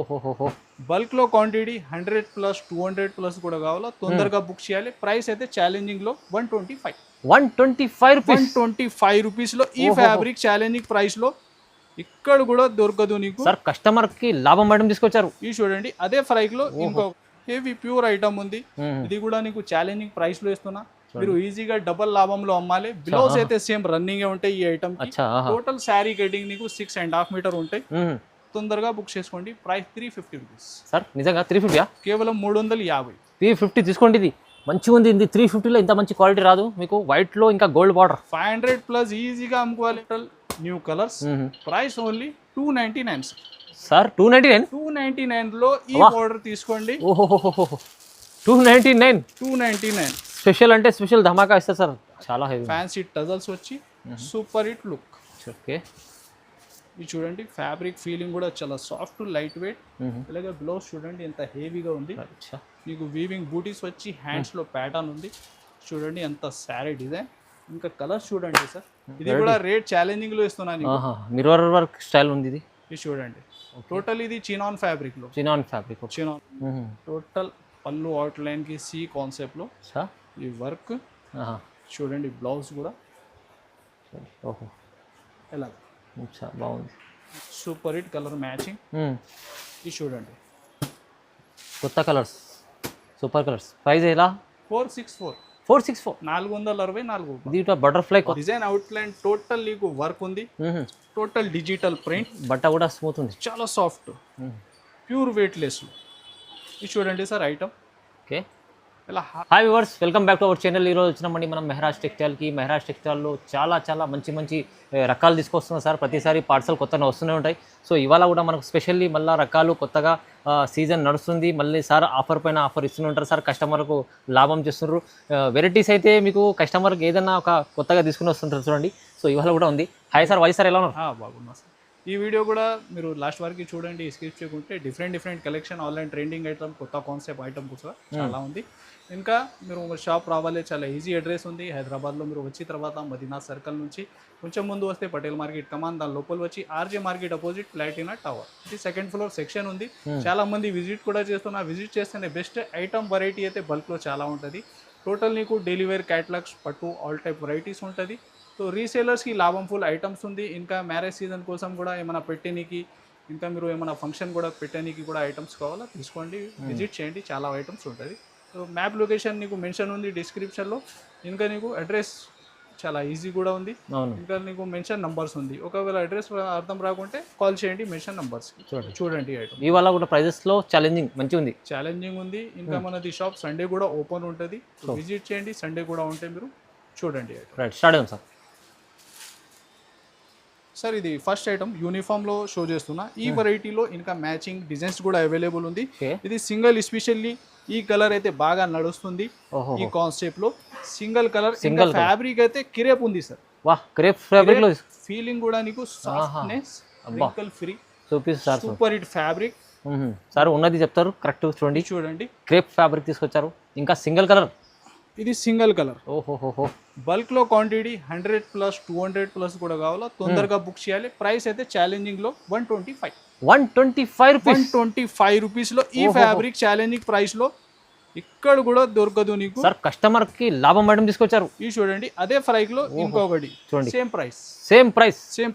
ఓహోహోహో! బల్క్లో quantity 100 plus 200 plus కూడా కావాలా తొందరగా బుక్ చేయాలి. ప్రైస్ అయితే ఛాలెంజింగ్లో 125 రూ. 125 125 రూపీస్లో ఈ ఓహోహో! ఫ్యాబ్రిక్ ఛాలెంజింగ్ ప్రైస్లో ఇక్కడ కూడా దొరకదు నీకు. సార్ కస్టమర్‌కి లాభం మేడం తీసుకొచ్చారు. ఇది చూడండి అదే ఫ్రైక్లో ఓహో! ఇంకో హెవీ ప్యూర్ ఐటమ్ ఉంది. హుహు. ఇది కూడా నీకు ఛాలెంజింగ్ ప్రైస్లో ఇస్తున్నా. మీరు ఈజీగా డబల్ లాభంలో అమ్మాలి. బ్లౌజ్ అయితే సేమ్ రన్నింగ్ ఉంటాయి ఈ ఐటమ్. అచ్చా! ఆహా! టోటల్ శారీ కటింగ్ నీకు 6.5 మీటర్ ఉంటాయి. హుహు. తొందరగా బుక్ చేసుకోండి. ప్రైస్ 350 రూపీస్, సార్ నిజంగా 350యా? కేవలం 350. 350 తీసుకోండి. ఇది మంచిగుంది. ఇది 350లో ఇంత మంచి క్వాలిటీ రాదు మీకు. వైట్‌లో ఇంకా గోల్డ్ బార్డర్. 500 ప్లస్ ఈజీగా అమ్ముకోవాలి. New colours. హుహు. Price only 299 sir 299? 299లో ఈ వా! బోర్డర్ తీసుకోండి. ఓహోహోహో! 299 299 స్పెషల్ అంటే స్పెషల్ ధమాకా ఇస్తారు సార్. చాలా హెవీ. ఫ్యాన్సీ టజల్స్ వచ్చి సూపర్ హిట్ లుక్. ఓకే. ఇది చూడండి ఫ్యాబ్రిక్ ఫీలింగ్ కూడా చాలా సాఫ్ట్ లైట్ వెయిట్. అలాగే బ్లౌజ్ చూడండి ఎంత హెవీగా ఉంది. అచ్చా! మీకు వీవింగ్ బూటీస్ వచ్చి హ్యాండ్స్లో ప్యాటర్న్ ఉంది. చూడండి ఎంత శారీ డిజైన్. ఇంకా కలర్స్ చూడండి సార్. ఇది కూడా రేట్ ఛాలెంజింగ్లో ఇస్తున్నాను. ఆహా! మిర్రర్ వర్క్ స్టైల్ ఉంది ఇది. ఇది చూడండి టోటల్ ఇది చినాన్ ఫ్యాబ్రిక్లో. Chinon fabric. చినాన్ హుహు. టోటల్ పళ్ళు అవుట్లైన్కి సి కాన్సెప్ట్లో సార్ ఈ వర్క్. ఆహా! చూడండి బ్లౌజ్ కూడా ఓహో! ఎలా అచ్చా బాగుంది. Super hit colour matching. ఇది చూడండి కొత్త కలర్స్, సూపర్ కలర్స్. ప్రైస్ ఎలా? 464 464. 464. ఇది బటర్ఫ్లై డిజైన్ అవుట్లైన్ టోటల్ నీకు వర్క్ ఉంది. Total digital print. బట్ట కూడా స్మూత్ ఉంది. చాలా సాఫ్ట్ ప్యూర్ వెయిట్ లెస్. ఇది చూడండి సార్ ఐటమ్. ఓకే. ఇలా hi viewers, welcome back to our channel. ఈరోజు వచ్చినామండి మనం మెహరాజ్ టెక్స్టైల్కి. మెహరాజ్ టెక్స్టైల్లో చాలా మంచి రకాలు తీసుకొస్తున్నాం సార్. ప్రతిసారి పార్సల్ కొత్తగా వస్తూనే ఉంటాయి. సో ఇవాళ కూడా మనకు స్పెషల్లీ మళ్ళీ రకాలు కొత్తగా సీజన్ నడుస్తుంది. మళ్ళీ సార్ ఆఫర్ పైన ఆఫర్ ఇస్తూనే ఉంటారు సార్. కస్టమర్కు లాభం చేస్తున్నారు. వెరైటీస్ అయితే మీకు కస్టమర్కి ఏదైనా ఒక కొత్తగా తీసుకుని వస్తుంటారు చూడండి. సో ఇవాళ కూడా ఉంది. హాయ్ సార్, వై సార్ ఎలా ఉన్నారు? బాగున్నా సార్. ఈ వీడియో కూడా మీరు లాస్ట్ వరకు చూడండి. స్కిప్ చేయకుంటే different collection online trending item కొత్త కాన్సెప్ట్ ఐటమ్ కూడా చాలా ఉంది. ఇంకా మీరు షాప్ రావాలి, చాలా ఈజీ అడ్రస్ ఉంది. హైదరాబాద్లో మీరు వచ్చిన తర్వాత మదీనా సర్కిల్ నుంచి కొంచెం ముందు వస్తే పటేల్ మార్కెట్ కమాన్, దాని లోపల వచ్చి RJ market opposite Platina tower. ఇది సెకండ్ ఫ్లోర్ సెక్షన్ ఉంది. చాలా మంది విజిట్ కూడా చేస్తున్నారు. విజిట్ చేస్తేనే బెస్ట్ ఐటమ్ వెరైటీ అయితే బల్క్లో చాలా ఉంటుంది. టోటల్ నీకు డైలీ వేర్ క్యాటలాగ్స్ పట్టు ఆల్ టైప్ వెరైటీస్ ఉంటుంది. సో రీసేలర్స్కి లాభంఫుల్ ఐటమ్స్ ఉంది. ఇంకా మ్యారేజ్ సీజన్ కోసం కూడా ఏమైనా పెట్టడానికి, ఇంకా మీరు ఏమైనా ఫంక్షన్ కూడా పెట్టడానికి కూడా ఐటమ్స్ కావాలా తీసుకోండి, విజిట్ చేయండి. చాలా ఐటమ్స్ ఉంటుంది. సో మ్యాప్ లొకేషన్ నీకు మెన్షన్ ఉంది డిస్క్రిప్షన్లో. ఇంకా నీకు అడ్రస్ చాలా ఈజీ కూడా ఉంది. ఇంకా నీకు మెన్షన్ నంబర్స్ ఉంది. ఒకవేళ అడ్రస్ అర్థం రాకుంటే కాల్ చేయండి మెన్షన్ నంబర్స్కి. చూడండి ఐటమ్ ఇవాళ కూడా ప్రైజెస్లో ఛాలెంజింగ్ మంచిగా ఉంది. ఛాలెంజింగ్ ఉంది. ఇంకా మనది షాప్ సండే కూడా ఓపెన్ ఉంటుంది. విజిట్ చేయండి. సండే కూడా ఉంటే మీరు చూడండి ఐటమ్. రైట్, స్టార్ట్ చేద్దాం సార్. సార్ ఇది ఫస్ట్ ఐటమ్ యూనిఫామ్లో షో చేస్తున్నా. ఈ వెరైటీలో ఇంకా మ్యాచింగ్ డిజైన్స్ కూడా అవైలబుల్ ఉంది. ఇది సింగిల్ ఎస్పెషల్లీ ఈ కలర్ అయితే బాగా నడుస్తుంది. ఈ కాన్సెప్ట్లో సింగిల్ కలర్, సింగిల్ ఫ్యాబ్రిక్ అయితే క్రేప్ ఉంది సార్. వా, క్రేప్ ఫ్యాబ్రిక్ లో ఫీలింగ్ కూడా నీకు సాఫ్ట్నెస్, రింకల్ ఫ్రీ, చూపిస్తారు. Super hit fabric sir. ఉన్నది చెప్తారు కరెక్ట్. చూడండి క్రేప్ ఫ్యాబ్రిక్ తీసుకొచ్చారు. ఇంకా సింగిల్ కలర్. ఇది సింగిల్ కలర్. ఓహోహోహో! బల్క్లో క్వాంటిటీ 100 ప్లస్ 200 ప్లస్ కూడా కావాలా తొందరగా బుక్ చేయాలి. ప్రైస్ అయితే ఛాలెంజింగ్లో 125 రూపీస్లో ఈ ఫ్యాబ్రిక్ ఛాలెంజింగ్ ప్రైస్లో ఇక్కడ కూడా దొరకదు నీకు. సార్ కస్టమర్కి లాభం మేడం తీసుకొచ్చారు. ఇది చూడండి అదే ఫ్రైక్లో ఇంకొకటి చూడండి. సేమ్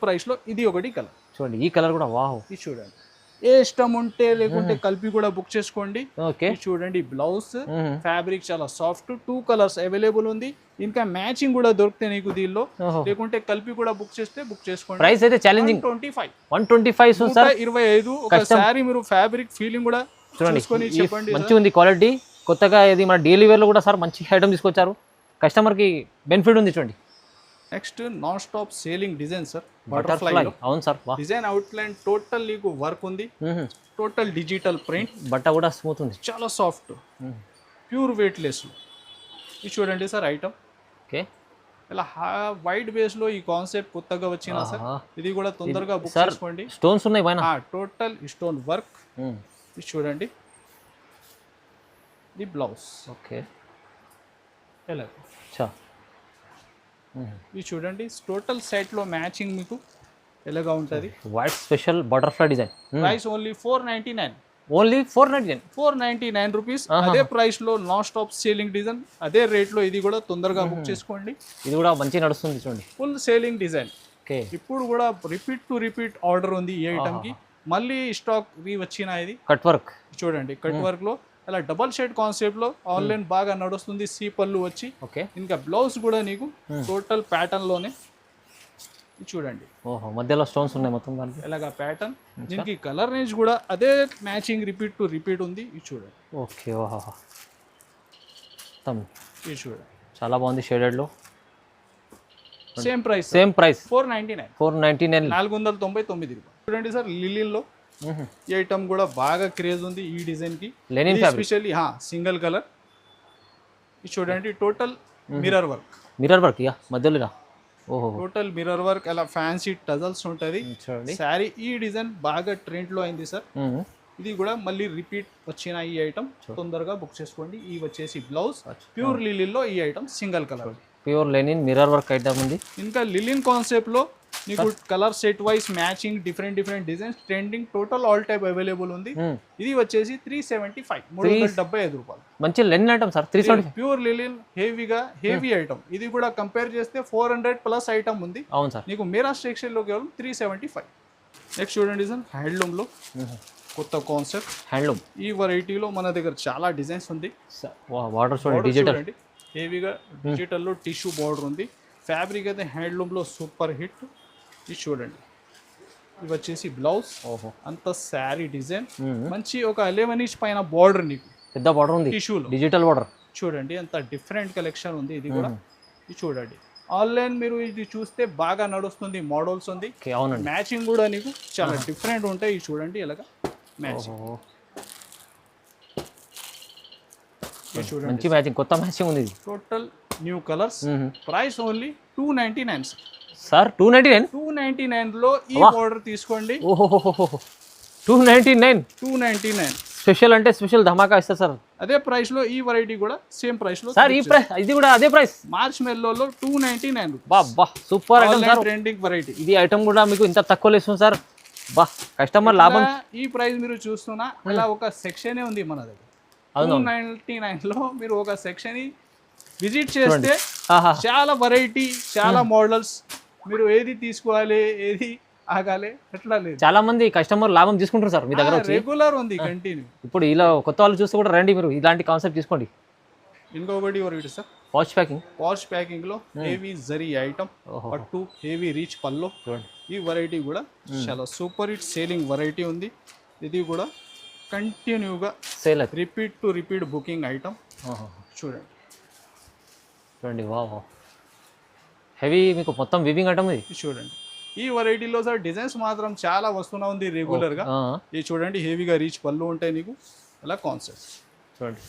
ప్రైస్లో ఇది ఒకటి కలర్. చూడండి ఈ కలర్ కూడా వావ్. ఇది చూడండి ఏ ఇష్టం ఉంటే లేకుంటే కలిపి కూడా బుక్ చేసుకోండి. ఓకే. చూడండి బ్లౌజ్ ఫ్యాబ్రిక్ చాలా సాఫ్ట్. 2 కలర్స్ అవైలబుల్ ఉంది. ఇంకా మ్యాచింగ్ కూడా దొరికితే నీకు దీనిలో, లేకుంటే కలిపి కూడా బుక్ చేస్తే బుక్ చేసుకోండి. ప్రైస్ అయితే ఛాలెంజింగ్ 125 సార్. 25. ఒకసారి మీరు ఫ్యాబ్రిక్ ఫీలింగ్ కూడా చూసుకొని చెప్పండి. మంచిగా ఉంది క్వాలిటీ. కొత్తగా ఇది మన డైలీ వేర్ లో కూడా సార్ మంచి ఐటమ్ తీసుకొచ్చారు. కస్టమర్కి బెనిఫిట్ ఉంది. చూడండి next non stop selling design sir. Butterfly. అవును సార్. డిజైన్ అవుట్లైన్ టోటల్ నీకు వర్క్ ఉంది. Total digital print. బట్ట కూడా స్మూత్ ఉంది. చాలా సాఫ్ట్ ప్యూర్ వెయిట్ లెస్. ఇది చూడండి సార్ ఐటమ్. ఓకే. ఇలా వైట్ బేస్ లో ఈ కాన్సెప్ట్ కొత్తగా వచ్చిన సార్. ఇది కూడా తొందరగా బుక్ చేసుకోండి. స్టోన్స్ ఉన్నాయి పైన. Total stone work. ఇది చూడండి ఇది బ్లౌజ్. ఓకే. ఎలా చా. ఇది చూడండి టోటల్ సెట్ లో మ్యాచింగ్ మీకు ఎలాగా ఉంటుంది. White special butterfly design. Price only 499. Only 499. 499 rupees. అదే ప్రైస్ లో నాన్ స్టాప్ సేలింగ్ డిజైన్, అదే రేట్ లో ఇది కూడా తొందరగా బుక్ చేసుకోండి. ఇది కూడా మంచి నడుస్తుంది చూడండి. Full selling design. ఓకే, ఇప్పుడు కూడా రిపీట్ ఆర్డర్ ఉంది ఈ ఐటమ్ కి. మళ్ళీ స్టాక్ వచ్చిన ఇది కట్ వర్క్ చూడండి. కట్ వర్క్ లో అలా డబల్ షేడ్ కాన్సెప్ట్ లో ఆన్లైన్ బాగా నడుస్తుంది. సి పళ్ళు వచ్చి, ఓకే, ఇంకా బ్లౌజ్ కూడా నీకు టోటల్ ప్యాటర్న్ లోనే చూడండి. ఓహో, మధ్యలో స్టోన్స్ ఉన్నాయి మొత్తం దానికి. ఇలాగా ప్యాటర్న్, దీనికి కలర్ రేంజ్ కూడా అదే మ్యాచింగ్ రిపీట్ ఉంది. ఇది చూడండి. ఓకే, ఓహో, మొత్తం ఇది చూడండి. చాలా బాగుంది షేడెడ్ లో. Same price 499. 499. 499 రూపాయలు. చూడండి సార్, లిలిన్లో ఈ ఐటమ్ కూడా బాగా క్రేజ్ ఉంది. ఈ డిజైన్ కి linen fabric, especially single colour. ఇది చూడండి, total mirror work. Mirror work yeah మధ్యలో. ఓహో, టోటల్ మిర్రర్ వర్క్, అలా ఫ్యాన్సీ టజల్స్ ఉంటుంది చూడండి. శారీ. ఈ డిజైన్ బాగా ట్రెండ్ లో అయింది సార్. ఇది కూడా మళ్ళీ రిపీట్ వచ్చిన ఈ ఐటమ్ తొందరగా బుక్ చేసుకోండి. ఈ వచ్చేసి బ్లౌజ్ ప్యూర్ లిలిన్లో ఈ item single colour, pure linen mirror work item ఉంది. ఇంకా లిలిన్ కాన్సెప్ట్ లో నీకు colour set wise matching different designs trending total all type available ఉంది. ఇది వచ్చేసి 375, 375 రూపాయలు. మంచి Lenin item sir. 375 pure లిలిన్ heavy item. ఇది కూడా కంపేర్ చేస్తే 400+ ఐటమ్ ఉంది. అవును సార్. నీకు మీరా స్టేషన్ లో కేవలం 375. నెక్స్ట్ చూడండి సార్, హ్యాండ్లూమ్ లో కొత్త కాన్సెప్ట్ హ్యాండ్లూమ్. ఈ వెరైటీలో మన దగ్గర చాలా డిజైన్స్ ఉంది. బార్డర్ చూడండి, డిజిటల్ హెవీగా డిజిటల్లో టిష్యూ బార్డర్ ఉంది. ఫ్యాబ్రిక్ అయితే హ్యాండ్లూమ్లో సూపర్ హిట్. ఇది చూడండి, ఇవి వచ్చేసి బ్లౌజ్. ఓహో, అంత శారీ డిజైన్ మంచి ఒక 11 ఇంచ్ పైన బార్డర్, నీకు పెద్ద బార్డర్ ఉంది టిష్యూలో, డిజిటల్ బార్డర్ చూడండి. అంత డిఫరెంట్ కలెక్షన్ ఉంది. ఇది కూడా ఇది చూడండి. ఆన్లైన్ మీరు ఇది చూస్తే బాగా నడుస్తుంది, మోడల్స్ ఉంది. అవునండి, మ్యాచింగ్ కూడా నీకు చాలా డిఫరెంట్ ఉంటాయి. ఇది చూడండి, ఇలాగా మ్యాచింగ్. చూడండి, మంచి మ్యాచింగ్, కొత్త మ్యాచింగ్ ఉంది. Total new colours. Price only 299 sir. 299. 299 లో ఈ బార్డర్ తీసుకోండి. ఓహో, 299. 299 స్పెషల్ అంటే స్పెషల్ ధమాకా ఇస్తారు సార్. అదే ప్రైస్ లో ఈ వెరైటీ కూడా సేమ్ ప్రైస్ లో సార్. ఈ ప్రైస్ ఇది కూడా అదే ప్రైస్. మార్చ్ మెల్లోలో 299. బా super item sir. Trending variety. ఇది ఐటమ్ కూడా మీకు ఇంత తక్కువలో ఇస్తుంది సార్. బా, కస్టమర్ లాభం. ఈ ప్రైస్ మీరు చూస్తున్నా అలా ఒక సెక్షనే ఉంది మన దగ్గర. 299 లో మీరు ఒక సెక్షన్ విజిట్ చేస్తే చాలా వెరైటీ, చాలా మోడల్స్, మీరు ఏది తీసుకోవాలి ఏది ఆగాలి అట్లా లేదు. చాలా మంది కస్టమర్ లాభం తీసుకుంటారు సార్ మీ దగ్గర వచ్చి. రెగ్యులర్ ఉంది కంటిన్యూ. ఇప్పుడు ఇలా కొత్త వాళ్ళు చూస్తే కూడా రండి, మీరు ఇలాంటి కాన్సెప్ట్ తీసుకోండి. ఇంకొకటి variety sir, pouch packing. Pouch packing లో హెవీ జరీ ఐటమ్, పట్టు హెవీ రీచ్ పల్లో. ఈ వెరైటీ కూడా చాలా సూపర్ హిట్ సేలింగ్ వెరైటీ ఉంది. ఇది కూడా కంటిన్యూగా సేల్ రిపీట్ బుకింగ్ ఐటమ్. చూడండి చూడండి, వా హెవీ మీకు మొత్తం వివింగ్ ఐటమ్ ఇది. చూడండి, ఈ వెరైటీలో సార్ డిజైన్స్ మాత్రం చాలా వస్తున్నా ఉంది రెగ్యులర్ గా. ఇది చూడండి, హెవీగా రీచ్ పళ్ళు ఉంటాయి నీకు, అలా కాన్సెప్ట్. చూడండి,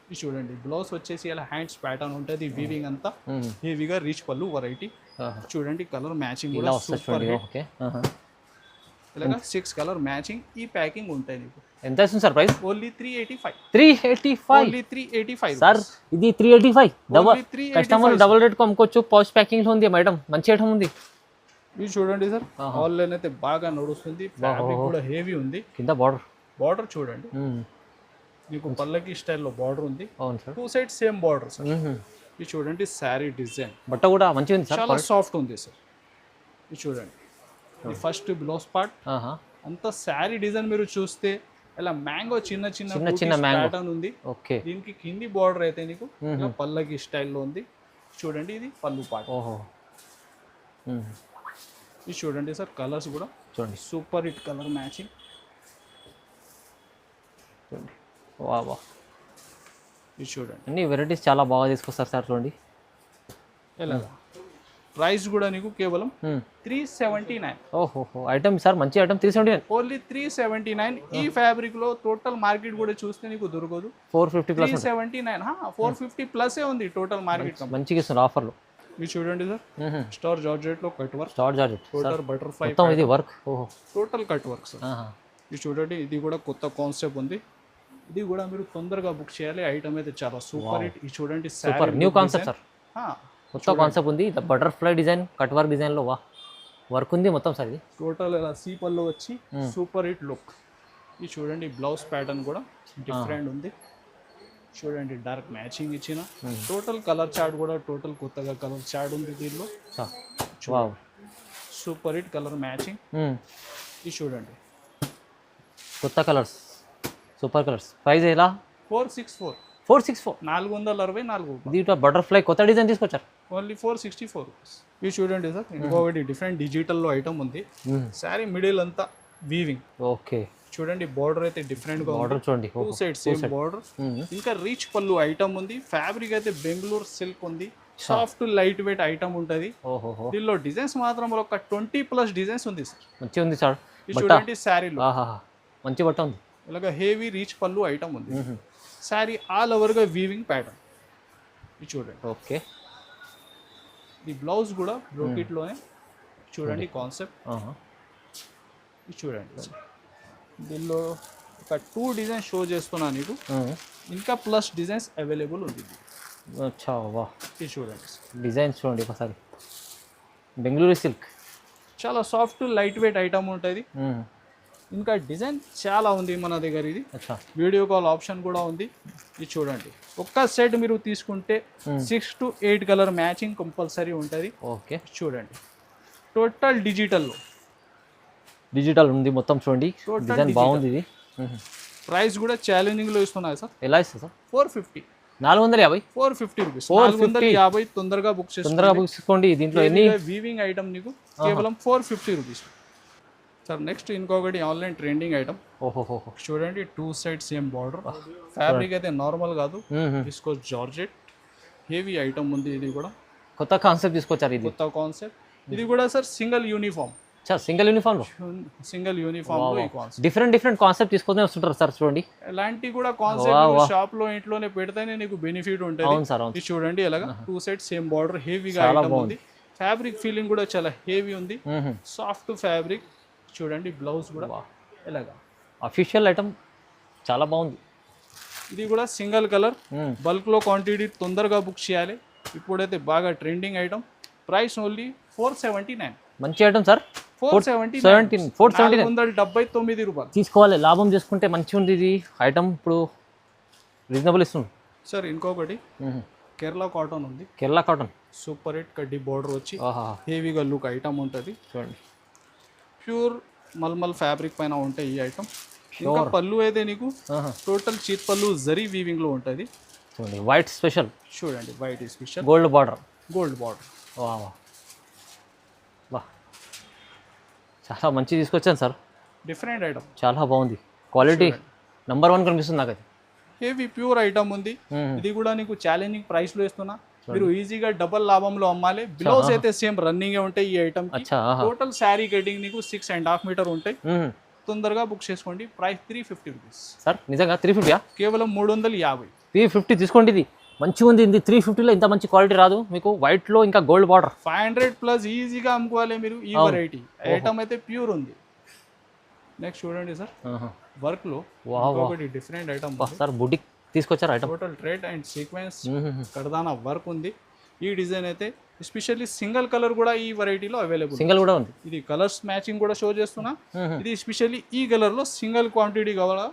ఇది చూడండి, బ్లౌజ్ వచ్చేసి అలా హ్యాండ్స్ ప్యాటర్న్ ఉంటుంది. వీవింగ్ అంతా హెవీగా రీచ్ పళ్ళు వెరైటీ. చూడండి, కలర్ మ్యాచింగ్ కూడా సూపర్ హిట్. ఇలాగా 6 కలర్ మ్యాచింగ్ ఈ ప్యాకింగ్ ఉంటాయి నీకు. ఎంత వస్తుంది sir price? Only 385. 385. Only 385 sir. ఇది 385. కస్టమర్ డబుల్ రేట్ కు అమ్ముకోవచ్చు. పౌచ్ ప్యాకింగ్ లో ఉంది మేడం, మంచి ఐటమ్ ఉంది. ఇది చూడండి సార్, ఆన్లైన్ అయితే బాగా నడుస్తుంది. ఫ్యాబ్రిక్ కూడా హెవీ ఉంది. కింద బార్డర్ చూడండి, మీకు పల్లకి స్టైల్లో బార్డర్ ఉంది. అవును sir, 2 side same border sir. ఇది చూడండి, శారీ డిజైన్ బట్ట కూడా మంచిగా ఉంది సార్, చాలా సాఫ్ట్ ఉంది సార్. ఇది చూడండి, ఫస్ట్ బ్లౌజ్ పార్ట్ అంతా శారీ డిజైన్ మీరు చూస్తే ఇలా మ్యాంగో చిన్న చిన్న ప్యాటర్న్ ఉంది. ఓకే, దీనికి కింది బార్డర్ అయితే నీకు పల్లకి స్టైల్లో ఉంది. చూడండి, ఇది పళ్ళు పార్ట్. ఓహో, ఇది చూడండి సార్, కలర్స్ కూడా చూడండి, సూపర్ హిట్ కలర్ మ్యాచింగ్. చూడండి, వా ఇది చూడండి, అన్ని వెరైటీస్ చాలా బాగా తీసుకొస్తారు సార్. చూడండి, ఎలాగా ప్రైస్ కూడా నీకు కేవలం 379. ఓహో, ఐటమ్ సార్ మంచి ఐటమ్. 379. ఓన్లీ 379. ఈ ఫ్యాబ్రిక్ లో టోటల్ మార్కెట్ కూడా చూస్తే నీకు దొరకదు. 450 ప్లస్. 379. 450 ప్లస్ ఉంది టోటల్ మార్కెట్. మంచిగా ఇస్తున్నారు ఆఫర్లు. ఇది చూడండి సార్, స్టార్ జార్జెట్ లో cut work. Star georgette, total butterfly మొత్తం ఇది వర్క్. ఓహో, టోటల్ కట్ వర్క్ సార్. ఇది చూడండి, ఇది కూడా కొత్త కాన్సెప్ట్ ఉంది. ఇది కూడా మీరు తొందరగా బుక్ చేయాలి. ఐటమ్ అయితే చాలా సూపర్ హిట్. ఇది చూడండి, సూపర్ న్యూ కాన్సెప్ట్ సార్. కొత్త కాన్సెప్ట్ ఉంది. బటర్ఫ్లై డిజైన్, కట్ వర్క్ డిజైన్లో వర్క్ ఉంది మొత్తం సార్. ఇది టోటల్ ఇలా సీపల్లో వచ్చి సూపర్ హిట్ లుక్. ఇది చూడండి బ్లౌజ్ ప్యాటర్న్ కూడా డిఫరెంట్ ఉంది. చూడండి డార్క్ మ్యాచింగ్ ఇచ్చిన టోటల్ కలర్ చార్ట్ కూడా టోటల్ కొత్తగా కలర్ చార్ట్ ఉంది దీనిలో. Super hit colour matching. ఇది చూడండి కొత్త కలర్స్, సూపర్ కలర్స్. ప్రైస్ ఎలా? 464. 464. 464. దీంట్లో బటర్ఫ్లై కొత్త డిజైన్ తీసుకొచ్చారు. Only 464 rupees. ఇది చూడండి సార్ ఇంకొకటి డిఫరెంట్ డిజిటల్లో ఐటమ్ ఉంది. శారీ మిడిల్ అంతా వీవింగ్. ఓకే చూడండి బార్డర్ అయితే డిఫరెంట్ గా బార్డర్ చూడండి, టూ సైడ్ సేమ్ బార్డర్. ఇంకా రీచ్ పళ్ళు ఐటమ్ ఉంది. ఫ్యాబ్రిక్ అయితే బెంగళూరు సిల్క్ ఉంది. సాఫ్ట్ లైట్ వెయిట్ ఐటమ్ ఉంటుంది. దీనిలో డిజైన్స్ మాత్రం ఒక 20+ డిజైన్స్ ఉంది సార్. మంచిగా ఉంది సార్. ఇది చూడండి శారీలో మంచి బట్ట ఉంది. ఇలాగ హెవీ రీచ్ పళ్ళు ఐటమ్ ఉంది. శారీ ఆల్ ఓవర్ గా వీవింగ్ ప్యాటర్న్. ఇది చూడండి. ఓకే ఈ బ్లౌజ్ కూడా బ్రోకెట్ లోనే చూడండి కాన్సెప్ట్. ఇది చూడండి దీనిలో ఒక 2 డిజైన్స్ షో చేస్తున్నా నీకు. ఇంకా ప్లస్ డిజైన్స్ అవైలబుల్ ఉంది. ఇది చూడండి డిజైన్స్ చూడండి ఒకసారి. బెంగళూరు సిల్క్ చాలా సాఫ్ట్ లైట్ వెయిట్ ఐటమ్ ఉంటుంది. ఇంకా డిజైన్ చాలా ఉంది మన దగ్గర. ఇది వీడియో కాల్ ఆప్షన్ కూడా ఉంది. ఇది చూడండి ఒక్క సెట్ మీరు తీసుకుంటే 6 to 8 కలర్ మ్యాచింగ్ కంపల్సరీ ఉంటుంది. ఓకే చూడండి టోటల్ డిజిటల్ ఉంది మొత్తం. చూడండి డిజైన్ బాగుంది. ఇది ప్రైస్ కూడా ఛాలెంజింగ్ లో ఇస్తున్నాయి సార్. ఎలా ఇస్తుంది సార్? 450. 450. 450 రూపీస్. 450 తొందరగా బుక్ చేసుకోండి. దీంట్లో ఎన్ని వీవింగ్ ఐటమ్ నీకు కేవలం 450 రూపీస్ సార్. నెక్స్ట్ ఇంకొకటి ఆన్లైన్ ట్రెండింగ్ ఐటమ్. చూడండి 2 సైడ్ సేమ్ బార్డర్. ఫ్యాబ్రిక్ అయితే నార్మల్ కాదు, విస్కోస్ జార్జెట్ హెవీ ఐటమ్ ఉంది. ఇది కూడా కొత్త కాన్సెప్ట్ తీసుకొచ్చారు. ఇది కొత్త కాన్సెప్ట్. ఇది కూడా sir single uniform. Single uniform లో డిఫరెంట్ కాన్సెప్ట్ తీసుకొని వస్తుంటారు సార్. చూడండి ఎలాంటి కూడా కాన్సెప్ట్ షాప్ లో ఇంట్లోనే పెడితేనే నీకు బెనిఫిట్ ఉంటుంది. చూడండి ఎలాగా 2 సైడ్ సేమ్ బార్డర్ హెవీగా ఐటమ్ ఉంది. ఫ్యాబ్రిక్ ఫీలింగ్ కూడా చాలా హెవీ ఉంది. Soft fabric. చూడండి బ్లౌజ్ కూడా ఎలాగా అఫీషియల్ ఐటమ్ చాలా బాగుంది. ఇది కూడా సింగిల్ కలర్. బల్క్ లో క్వాంటిటీ తొందరగా బుక్ చేయాలి. ఇప్పుడైతే బాగా ట్రెండింగ్ ఐటమ్. Price only 479. మంచి ఐటమ్ సార్. 479 రూపాయలు తీసుకోవాలి. లాభం చేసుకుంటే మంచిగా ఉంది. ఇది ఐటమ్ ఇప్పుడు రీజనబుల్ ఇస్తుంది సార్. ఇంకొకటి కేరళ కాటన్ ఉంది. కేరళ కాటన్ సూపర్ హిట్ కడ్డీ బార్డర్ వచ్చి హెవీగా లుక్ ఐటమ్ ఉంటుంది. చూడండి ప్యూర్ మల్మల్ ఫ్యాబ్రిక్ పైన ఉంటాయి ఈ ఐటమ్. ఇంకా పళ్ళు అయితే నీకు టోటల్ చీత్ పళ్ళు జరీ వీవింగ్ లో ఉంటుంది. చూడండి వైట్ స్పెషల్. చూడండి వైట్ స్పెషల్ గోల్డ్ బార్డర్. చాలా మంచి తీసుకొచ్చాను సార్. డిఫరెంట్ ఐటమ్ చాలా బాగుంది. క్వాలిటీ నంబర్ 1 కనిపిస్తుంది నాకు. అది హెవీ ప్యూర్ ఐటమ్ ఉంది. ఇది కూడా నీకు ఛాలెంజింగ్ ప్రైస్ లో ఇస్తున్నా. మీరు ఈజీగా డబల్ లాభంలో అమ్మాలి. బ్లౌజ్ అయితే సేమ్ రన్నింగ్ ఉంటాయి ఈ ఐటమ్. టోటల్ శారీ కటింగ్ నీకు 6.5 మీటర్ ఉంటాయి. తొందరగా బుక్ చేసుకోండి. Price 350 rupees sir. నిజంగా 350? కేవలం 350. 350 తీసుకోండి. ఇది మంచిగా ఉంది. ఇది 350లో ఇంత మంచి క్వాలిటీ రాదు మీకు. వైట్ లో ఇంకా గోల్డ్ బార్డర్ 500+ ఈజీగా అమ్ముకోవాలి మీరు ఈ వెరైటీ. ఐటమ్ అయితే ప్యూర్ ఉంది. నెక్స్ట్ చూడండి సార్ వర్క్ లో ఒకటి డిఫరెంట్ ఐటమ్ సార్. బుటిక్ తీసుకొచ్చారు item. Total thread and sequence కడదానా వర్క్ ఉంది. ఈ డిజైన్ అయితే ఎస్పెషల్లీ సింగిల్ కలర్ కూడా ఈ వెరైటీలో అవైలబుల్. సింగిల్ కూడా ఉంది. ఇది కలర్స్ మ్యాచింగ్ కూడా షో చేస్తున్నా. ఇది ఎస్పెషల్లీ ఈ కలర్ లో సింగిల్ క్వాంటిటీ కావాలా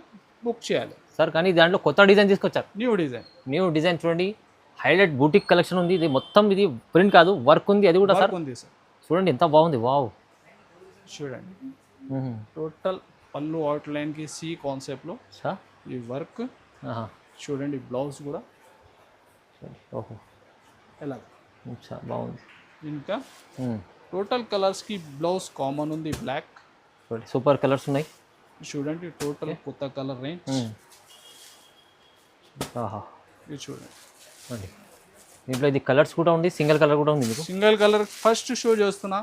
బుక్ చేయాలి సార్. కానీ దాంట్లో కొత్త డిజైన్ తీసుకొచ్చారు. న్యూ డిజైన్ చూడండి. హైలైట్ బూటిక్ కలెక్షన్ ఉంది. ఇది మొత్తం ఇది ప్రింట్ కాదు, వర్క్ ఉంది. అది కూడా సార్ ఉంది సార్. చూడండి ఎంత బాగుంది. వావ్ చూడండి టోటల్ పళ్ళు అవుట్ లైన్ కి సి కాన్సెప్ట్ లో ఈ వర్క్. చూడండి బ్లౌజ్ కూడా ఎలా బాగుంది. ఇంకా టోటల్ కలర్స్ కి బ్లౌజ్ కామన్ ఉంది బ్లాక్. సూపర్ కలర్స్ ఉన్నాయి. చూడండి టోటల్ కొత్త కలర్ రేంజ్. ఇది చూడండి దీంట్లో ఇది కలర్స్ కూడా ఉంది, సింగిల్ కలర్ కూడా ఉంది. మీకు సింగిల్ కలర్ ఫస్ట్ షో చేస్తున్నా.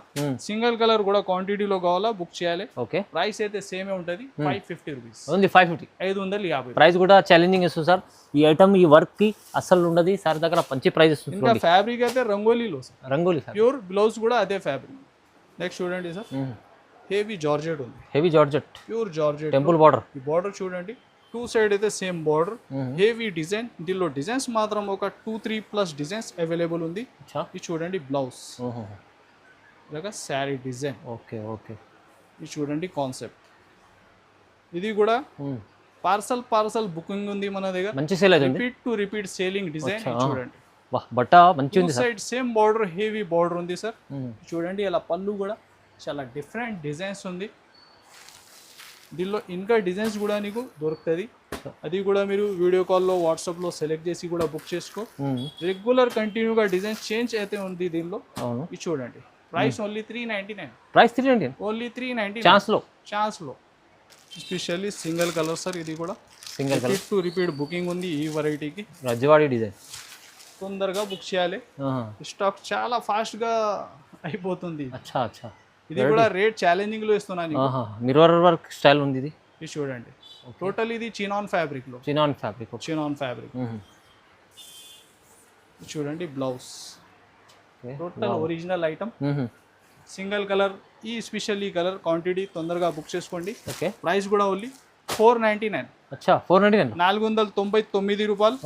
సింగిల్ కలర్ కూడా క్వాంటిటీలో కావాలా బుక్ చేయాలి. ఓకే. ప్రైస్ అయితే సేమే ఉంటుంది. 550 రూపీస్ ఉంది. 550. ప్రైస్ కూడా ఛాలెంజింగ్ ఇస్తుంది సార్. ఈ ఐటమ్ ఈ వర్క్ కి అస్సలు ఉండదు సార్ దగ్గర. మంచి ప్రైస్ ఇస్తుంది. ఇంకా ఫ్యాబ్రిక్ అయితే రంగోలీలో రంగోలీ ప్యూర్. బ్లౌజ్ కూడా అదే ఫ్యాబ్రిక్. నెక్స్ట్ చూడండి సార్ హెవీ జార్జెట్ ఉంది. Heavy georgette pure georgette temple border. ఈ బార్డర్ చూడండి టూ సైడ్ అయితే సేమ్ బార్డర్, హెవీ డిజైన్. దీనిలో డిజైన్స్ మాత్రం ఒక 2-3+ డిజైన్స్ అవైలబుల్ ఉంది. అచ్చా ఇది చూడండి బ్లౌజ్, ఓహో ఇలాగా శారీ డిజైన్. ఓకే ఓకే ఇది చూడండి కాన్సెప్ట్. ఇది కూడా పార్సల్ బుకింగ్ ఉంది మన దగ్గర. మంచి సేల్ అవుతుంది. Repeat to repeat selling design. చూడండి వా బట్ట మంచి ఉంది sir. Side same border, heavy border ఉంది సార్. చూడండి అలా పళ్ళు కూడా చాలా డిఫరెంట్ డిజైన్స్ ఉంది. దీనిలో ఇంకా డిజైన్స్ కూడా నీకు దొరుకుతుంది. అది కూడా మీరు వీడియో కాల్లో వాట్సాప్లో సెలెక్ట్ చేసి కూడా బుక్ చేసుకో. రెగ్యులర్ కంటిన్యూగా డిజైన్స్ చేంజ్ అయితే ఉంది దీనిలో. అవును ఇది చూడండి ప్రైస్ ఓన్లీ 399. ప్రైస్ 399 ఓన్లీ 399 ఛాన్స్లో. Specially single colour sir. ఇది కూడా single colour to repeat booking ఉంది ఈ వెరైటీకి. రజ్వాడి డిజైన్ తొందరగా బుక్ చేయాలి, స్టాక్ చాలా ఫాస్ట్గా అయిపోతుంది. అచ్చా అచ్చా. ఇది కూడా రేట్ ఛాలెంజింగ్లో ఇస్తున్నాను. మిర్రర్ వర్క్ స్టైల్ ఉంది ఇది. ఇది చూడండి టోటల్ ఇది చినాన్ ఫ్యాబ్రిక్లో. చినాన్ ఫ్యాబ్రిక్ చూడండి blouse total original item, single colour. ఈ స్పెషల్ ఈ కలర్ క్వాంటిటీ తొందరగా బుక్ చేసుకోండి. ఓకే ప్రైస్ కూడా ఓన్లీ 499. అచ్చా 499 499 రూపాయలు.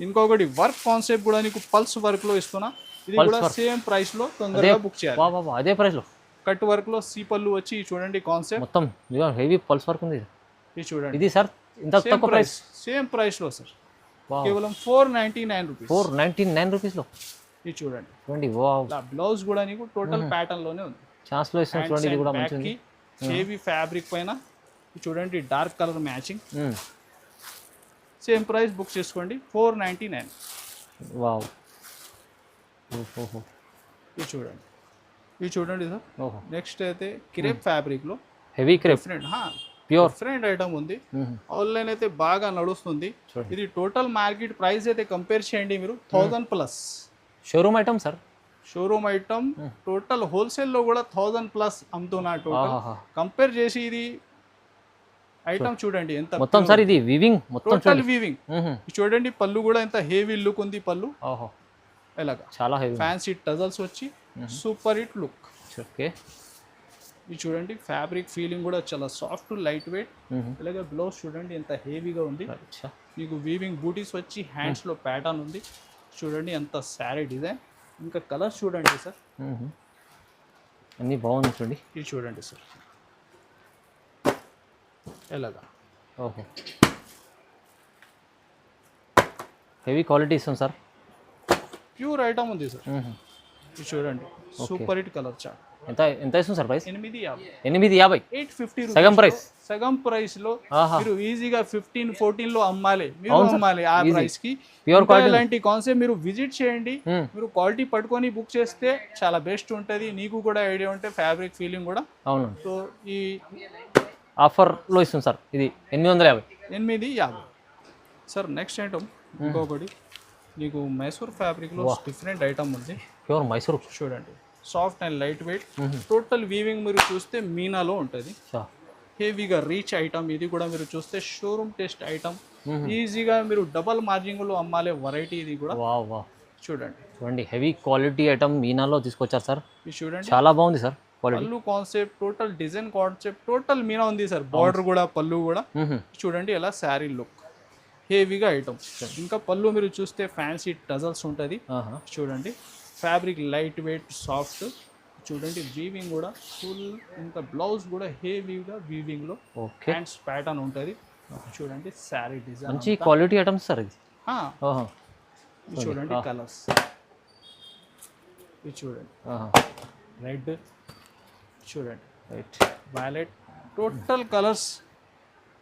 ఇంకొకటి వర్క్ కాన్సెప్ట్ కూడా నీకు పల్స్ వర్క్ లో ఇస్తున్నా. ఇది కూడా సేమ్ ప్రైస్ లో తొందరగా బుక్ చేయాలి. అదే ప్రైస్ లో కట్ వర్క్ లో సీపల్లు వచ్చి చూడండి కాన్సెప్ట్ మొత్తం హెవీ పల్స్ వర్క్ ఉంది. ఇది చూడండి ఇది సార్ ఇంత తక్కువ ప్రైస్, సేమ్ ప్రైస్ లో సార్, కేవలం 499 రూపీస్. 499 రూపీస్ లో. ఇది చూడండి వావ్. బ్లౌజ్ కూడా నీకు టోటల్ ప్యాటర్న్ లోనే ఉంది. ఛాన్స్ లో ఇస్తున్నా చూడండి. ఇది కూడా మంచిది. హెవీ ఫ్యాబ్రిక్ పైన చూడండి dark colour matching. Same price book చేసుకోండి 499. వావ్. ఇది చూడండి సార్. నెక్స్ట్ అయితే క్రేప్ ఫ్యాబ్రిక్ లో heavy crepe different pure different item ఉంది. ఆన్లైన్ అయితే బాగా నడుస్తుంది. ఇది టోటల్ మార్కెట్ ప్రైస్ అయితే కంపేర్ చేయండి మీరు 1000+. Showroom item sir. Showroom item total wholesale లో కూడా 1000+ అమ్ముతున్నా. టోటల్ కంపేర్ చేసి ఇది ఐటమ్ చూడండి ఎంత మొత్తం సార్. ఇది వీవింగ్ మొత్తం టోటల్ వీవింగ్. చూడండి పళ్ళు కూడా ఎంత హెవీ లుక్ ఉంది. పళ్ళు ఎలాగా చాలా హెవీ ఫ్యాన్సీ టజల్స్ వచ్చి సూపర్ హిట్ లుక్. ఓకే. ఇది చూడండి ఫ్యాబ్రిక్ ఫీలింగ్ కూడా చాలా సాఫ్ట్ లైట్ వెయిట్. ఇలాగే బ్లౌజ్ చూడండి ఎంత హెవీగా ఉంది. మీకు వీవింగ్ బూటీస్ వచ్చి హ్యాండ్స్ లో ప్యాటర్న్ ఉంది. చూడండి ఎంత శారీ డిజైన్. ఇంకా కలర్స్ చూడండి సార్, అన్నీ బాగుంది చూడండి. ఇది చూడండి సార్ ఎలాగా. ఓహో హెవీ క్వాలిటీ ఇస్తుంది సార్. ప్యూర్ ఐటమ్ ఉంది సార్. ఇది చూడండి సూపర్ హిట్ కలర్ చార్ట్. ఎంత ఎంత ఇస్తుంది సార్ ప్రైస్? 850. 850 సగం ప్రైస్. సగం ప్రైస్ లో మీరు ఈజీగా 15-14 లో అమ్మాలి. మీరు అమ్మాలి ఆ ప్రైస్ కి. ప్యూర్ క్వాలిటీ ఇలాంటి కాన్సెప్ట్ మీరు విజిట్ చేయండి. మీరు క్వాలిటీ పట్టుకొని బుక్ చేస్తే చాలా బెస్ట్ ఉంటుంది. నీకు కూడా ఐడియా ఉంటే ఫ్యాబ్రిక్ ఫీలింగ్ కూడా. అవును. సో ఈ ఆఫర్ లో ఇస్తుంది సార్. ఇది 850 సార్. నెక్స్ట్ ఐటమ్ ఇంకొకటి నీకు మైసూర్ ఫ్యాబ్రిక్ లో డిఫరెంట్ ఐటమ్ ఉంది. ప్యూర్ మైసూర్ చూడండి soft and light weight. Total weaving మీరు చూస్తే మీనాలో ఉంటుంది. హెవీగా రీచ్ ఐటమ్. ఇది కూడా మీరు చూస్తే షోరూమ్ టెస్ట్ ఐటమ్. ఈజీగా మీరు డబల్ మార్జింగ్ లో అమ్మాలే వెరైటీ. ఇది కూడా చూడండి హెవీ క్వాలిటీ ఐటమ్ మీనాలో తీసుకొచ్చారు సార్. ఇది చూడండి చాలా బాగుంది సార్. పళ్ళు concept total design concept total Meena ఉంది సార్. బార్డర్ కూడా పళ్ళు కూడా చూడండి ఎలా శారీ లుక్ హెవీగా ఐటమ్. ఇంకా పళ్ళు మీరు చూస్తే ఫ్యాన్సీ టజల్స్ ఉంటుంది. చూడండి ఫ్యాబ్రిక్ లైట్ వెయిట్ సాఫ్ట్. చూడండి వీవింగ్ కూడా ఫుల్. ఇంకా బ్లౌజ్ కూడా హెవీగా వీవింగ్ లో హ్యాండ్స్ ప్యాటర్న్ ఉంటుంది. చూడండి శారీ డిజైన్ మంచి క్వాలిటీ ఐటమ్స్ సార్. ఇది చూడండి కలర్స్. ఇది చూడండి రెడ్, చూడండి వైలెట్. టోటల్ కలర్స్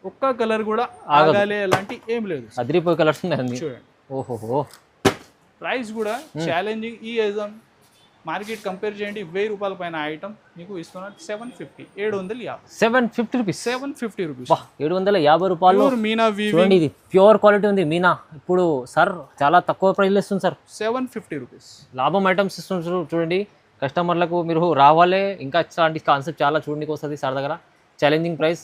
ఒక్క కలర్ కూడా ఆగాలి అలాంటి ఏం లేదు. అదిరిపోయే కలర్స్ ఉన్నాయి చూడండి. ఓహో ప్రైస్ కూడా ఛాలెంజింగ్. ఈ ఐటమ్ మార్కెట్ కంపేర్ చేయండి 1000 రూపాయల పైన ఐటమ్ మీకు ఇస్తున్నారు 750. 750 రూపీస్. 750 రూపీస్. 750 రూపాయలు. మీనా చూడండి ఇది ప్యూర్ క్వాలిటీ ఉంది. మీనా ఇప్పుడు సార్ చాలా తక్కువ ప్రైస్లో ఇస్తుంది సార్. 750 రూపీస్. లాభం ఐటమ్స్ ఇస్తుంది చూడండి. కస్టమర్లకు మీరు రావాలి. ఇంకా ఇట్లాంటి కాన్సెప్ట్ చాలా చూడండి వస్తుంది సార్ దగ్గర. Challenging price.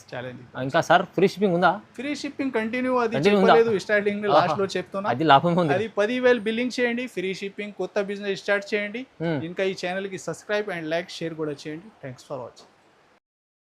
ఇంకా సార్ ఫ్రీ షిప్పింగ్ ఉందా? Free shipping continue. అది చెప్పలేదు స్టార్టింగ్ లాస్ట్ లో చెప్తున్నా. అది లాభం ఉంది. అది 10,000 బిల్లింగ్ చేయండి. Free shipping. కొత్త బిజినెస్ స్టార్ట్ చేయండి. ఇంకా ఈ ఛానల్ కి సబ్స్క్రైబ్ అండ్ లైక్ షేర్ కూడా చేయండి. Thanks for watching.